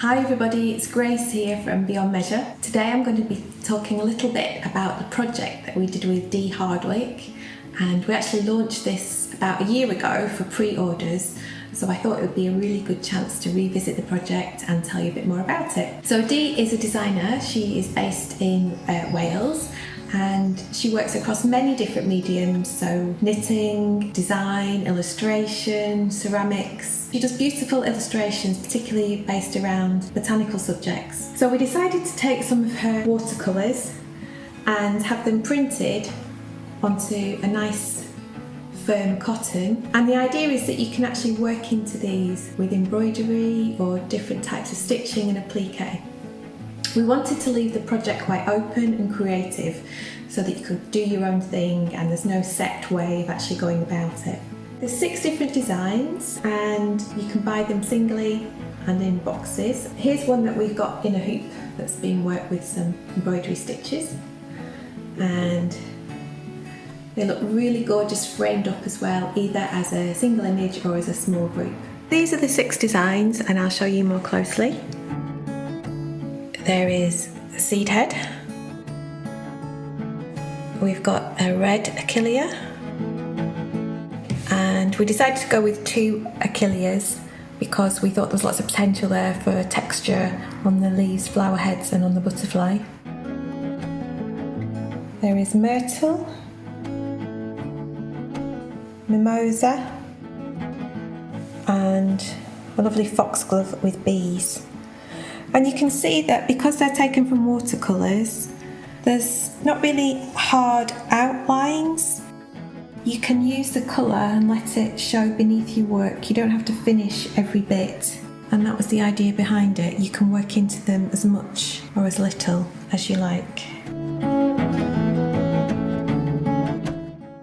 Hi everybody, it's Grace here from Beyond Measure. Today I'm going to be talking a little bit about the project that we did with Dee Hardwicke, and we actually launched this about a year ago for pre-orders, so I thought it would be a really good chance to revisit the project and tell you a bit more about it. So Dee is a designer. She is based in Wales, and she works across many different mediums, so knitting, design, illustration, ceramics. She does beautiful illustrations, particularly based around botanical subjects. So we decided to take some of her watercolours and have them printed onto a nice firm cotton, and the idea is that you can actually work into these with embroidery or different types of stitching and applique. We wanted to leave the project quite open and creative so that you could do your own thing and there's no set way of actually going about it. There's 6 different designs and you can buy them singly and in boxes. Here's one that we've got in a hoop that's been worked with some embroidery stitches, and they look really gorgeous framed up as well, either as a single image or as a small group. These are the 6 designs and I'll show you more closely. There is a seed head. We've got a red achillea, and we decided to go with 2 achilleas because we thought there was lots of potential there for texture on the leaves, flower heads and on the butterfly. There is myrtle, mimosa, and a lovely foxglove with bees. And you can see that because they're taken from watercolours, there's not really hard outlines. You can use the colour and let it show beneath your work. You don't have to finish every bit. And that was the idea behind it. You can work into them as much or as little as you like.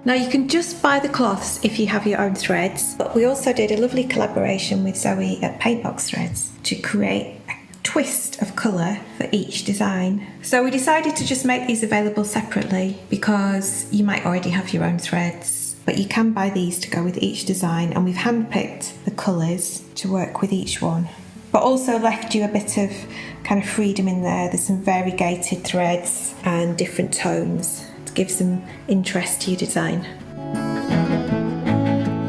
Now you can just buy the cloths if you have your own threads, but we also did a lovely collaboration with Zoe at Paintbox Threads to create a twist of colour for each design. So we decided to just make these available separately because you might already have your own threads, but you can buy these to go with each design, and we've handpicked the colours to work with each one, but also left you a bit of kind of freedom in there. There's some variegated threads and different tones to give some interest to your design.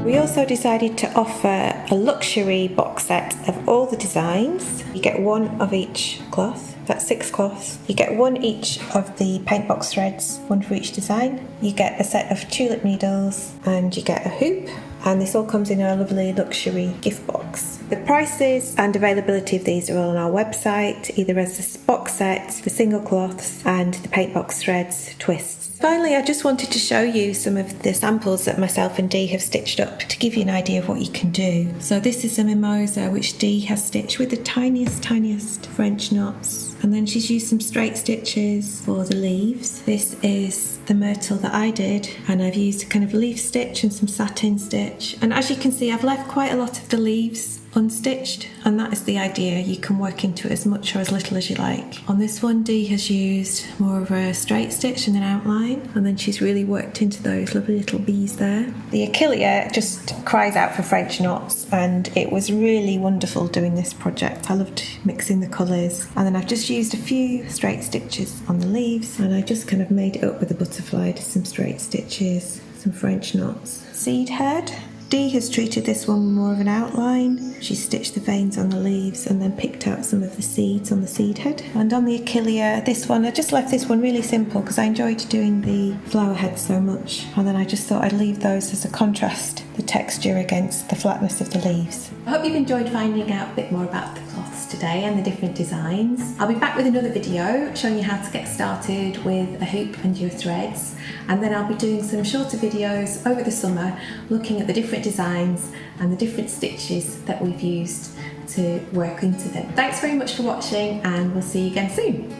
We also decided to offer a luxury box set of all the designs. You get 1 of each cloth, that's 6 cloths. You get 1 each of the Paintbox threads, 1 for each design. You get a set of tulip needles and you get a hoop. And this all comes in a lovely luxury gift box. The prices and availability of these are all on our website, either as the box set, the single cloths and the Paintbox Threads twists. Finally, I just wanted to show you some of the samples that myself and Dee have stitched up to give you an idea of what you can do. So this is a mimosa which Dee has stitched with the tiniest French knots, and then she's used some straight stitches for the leaves. This is the myrtle that I did, and I've used a kind of leaf stitch and some satin stitch, and as you can see I've left quite a lot of the leaves unstitched, and that is the idea. You can work into it as much or as little as you like. On this one, Dee has used more of a straight stitch and an outline, and then she's really worked into those lovely little bees there. The achillea just cries out for French knots, and it was really wonderful doing this project. I loved mixing the colours, and then I've just used a few straight stitches on the leaves, and I just kind of made it up with a butterfly, just some straight stitches, some French knots. Seed head. Dee has treated this one with more of an outline. She stitched the veins on the leaves and then picked out some of the seeds on the seed head. And on the achillea, this one, I just left this one really simple because I enjoyed doing the flower heads so much. And then I just thought I'd leave those as a contrast, the texture against the flatness of the leaves. I hope you've enjoyed finding out a bit more about the cloths today and the different designs. I'll be back with another video showing you how to get started with a hoop and your threads, and then I'll be doing some shorter videos over the summer looking at the different designs and the different stitches that we've used to work into them. Thanks very much for watching, and we'll see you again soon.